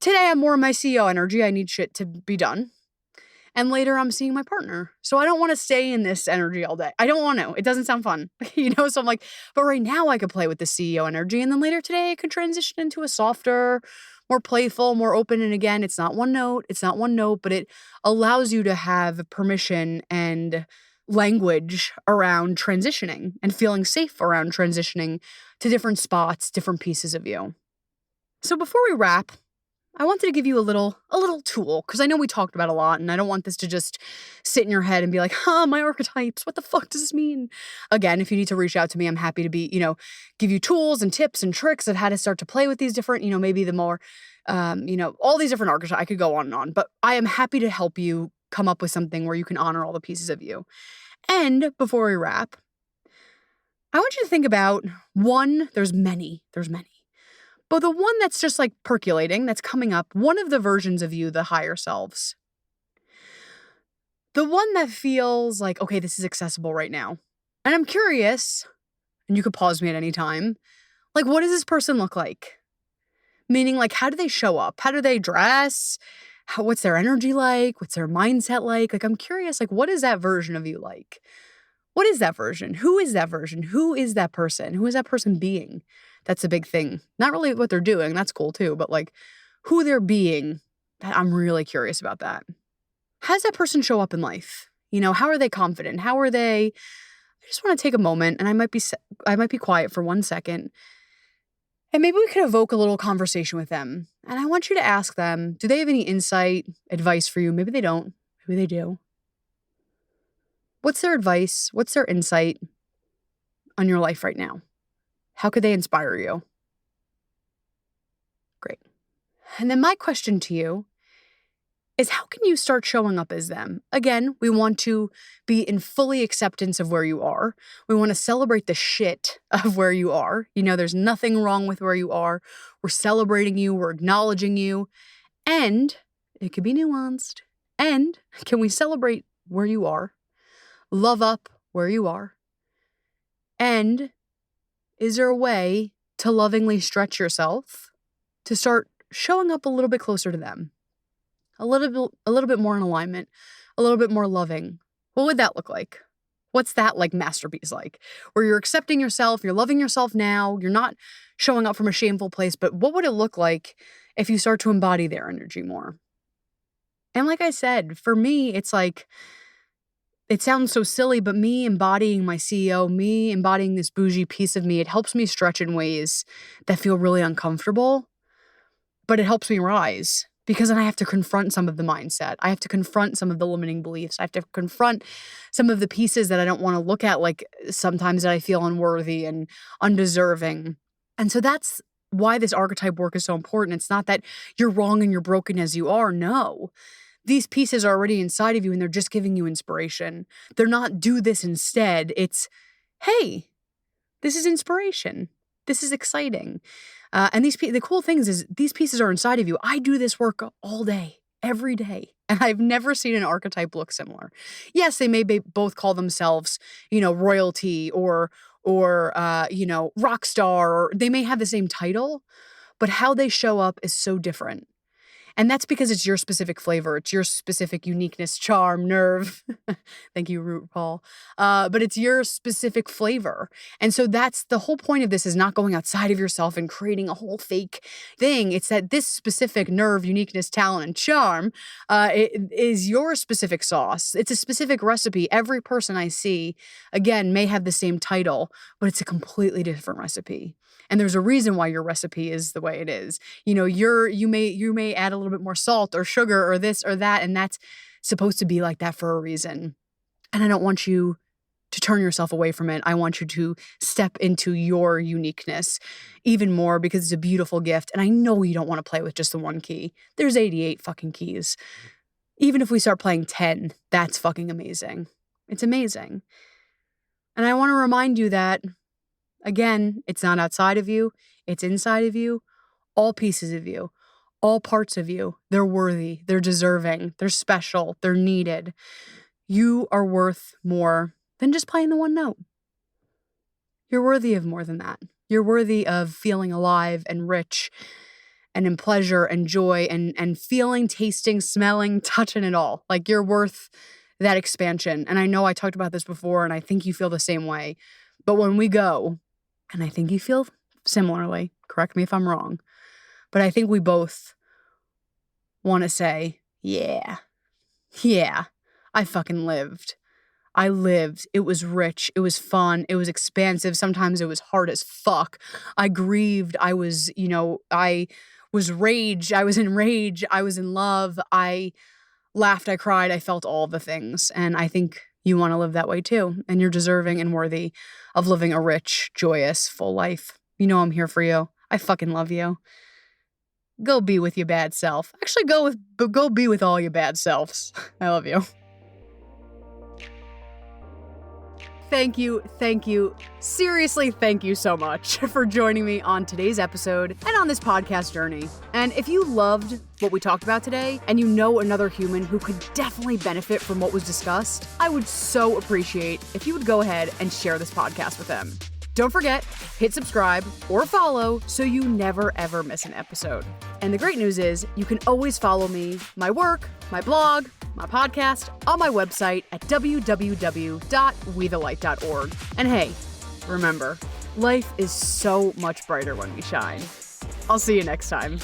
today I'm more in my CEO energy. I need shit to be done. And later I'm seeing my partner. So I don't want to stay in this energy all day. I don't want to. It doesn't sound fun. So I'm like, but right now I could play with the CEO energy. And then later today I could transition into a softer, more playful, more open. And again, it's not one note, but it allows you to have permission and language around transitioning and feeling safe around transitioning to different spots, different pieces of you. So before we wrap, I wanted to give you a little tool, because I know we talked about a lot, and I don't want this to just sit in your head and be like, my archetypes, what the fuck does this mean? Again, if you need to reach out to me, I'm happy to give you tools and tips and tricks of how to start to play with these different, maybe the more, all these different archetypes. I could go on and on, but I am happy to help you come up with something where you can honor all the pieces of you. And before we wrap, I want you to think about one, there's many. But the one that's just like percolating, that's coming up, one of the versions of you, the higher selves. The one that feels like, okay, this is accessible right now. And I'm curious, and you could pause me at any time, like, what does this person look like? Meaning, like, how do they show up? How do they dress? What's their energy like? What's their mindset like? Like, I'm curious, like, what is that version of you like? What is that version? Who is that version? Who is that person? Who is that person being? That's a big thing. Not really what they're doing. That's cool too. But like, who they're being. I'm really curious about that. How does that person show up in life? How are they confident? How are they? I just want to take a moment, and I might be quiet for 1 second. And maybe we could evoke a little conversation with them. And I want you to ask them, do they have any insight, advice for you? Maybe they don't. Maybe they do. What's their advice? What's their insight on your life right now? How could they inspire you? Great. And then my question to you is, how can you start showing up as them? Again, we want to be in fully acceptance of where you are. We want to celebrate the shit of where you are. There's nothing wrong with where you are. We're celebrating you. We're acknowledging you. And it could be nuanced. And can we celebrate where you are? Love up where you are? And is there a way to lovingly stretch yourself to start showing up a little bit closer to them? A little bit more in alignment, a little bit more loving. What would that look like? What's that masterpiece like? Where you're accepting yourself, you're loving yourself now, you're not showing up from a shameful place, but what would it look like if you start to embody their energy more? And like I said, for me, it's it sounds so silly, but me embodying my CEO, me embodying this bougie piece of me, it helps me stretch in ways that feel really uncomfortable, but it helps me rise. Because then I have to confront some of the mindset. I have to confront some of the limiting beliefs. I have to confront some of the pieces that I don't want to look at, sometimes that I feel unworthy and undeserving. And so that's why this archetype work is so important. It's not that you're wrong and you're broken as you are. No. These pieces are already inside of you and they're just giving you inspiration. They're not do this instead. It's, hey, this is inspiration. This is exciting. And the cool things is these pieces are inside of you. I do this work all day, every day. And I've never seen an archetype look similar. Yes, they may both call themselves, royalty or rock star, or they may have the same title, but how they show up is so different. And that's because it's your specific flavor. It's your specific uniqueness, charm, nerve. Thank you, RuPaul. But it's your specific flavor. And so that's the whole point of this, is not going outside of yourself and creating a whole fake thing. It's that this specific nerve, uniqueness, talent, and charm it is your specific sauce. It's a specific recipe. Every person I see, again, may have the same title, but it's a completely different recipe. And there's a reason why your recipe is the way it is. You may add a little bit more salt or sugar or this or that, and that's supposed to be like that for a reason. And I don't want you to turn yourself away from it. I want you to step into your uniqueness even more, because it's a beautiful gift. And I know you don't want to play with just the one key. There's 88 fucking keys. Even if we start playing 10, that's fucking amazing. It's amazing. And I want to remind you that, again, it's not outside of you. It's inside of you. All pieces of you. All parts of you. They're worthy. They're deserving. They're special. They're needed. You are worth more than just playing the one note. You're worthy of more than that. You're worthy of feeling alive and rich and in pleasure and joy and feeling, tasting, smelling, touching it all. You're worth that expansion. And I know I talked about this before, and I think you feel the same way. But when we go, and I think you feel similarly, correct me if I'm wrong, but I think we both want to say, yeah, I fucking lived. I lived. It was rich. It was fun. It was expansive. Sometimes it was hard as fuck. I grieved. I was rage. I was in rage. I was in love. I laughed. I cried. I felt all the things. And I think you want to live that way too. And you're deserving and worthy of living a rich, joyous, full life. I'm here for you. I fucking love you. Go be with your bad self. Actually, go be with all your bad selves. I love you. Thank you. Seriously, thank you so much for joining me on today's episode and on this podcast journey. And if you loved what we talked about today, and you know another human who could definitely benefit from what was discussed, I would so appreciate if you would go ahead and share this podcast with them. Don't forget, hit subscribe or follow so you never ever miss an episode. And the great news is you can always follow me, my work, my blog, my podcast on my website at www.wethelight.org. And hey, remember, life is so much brighter when we shine. I'll see you next time.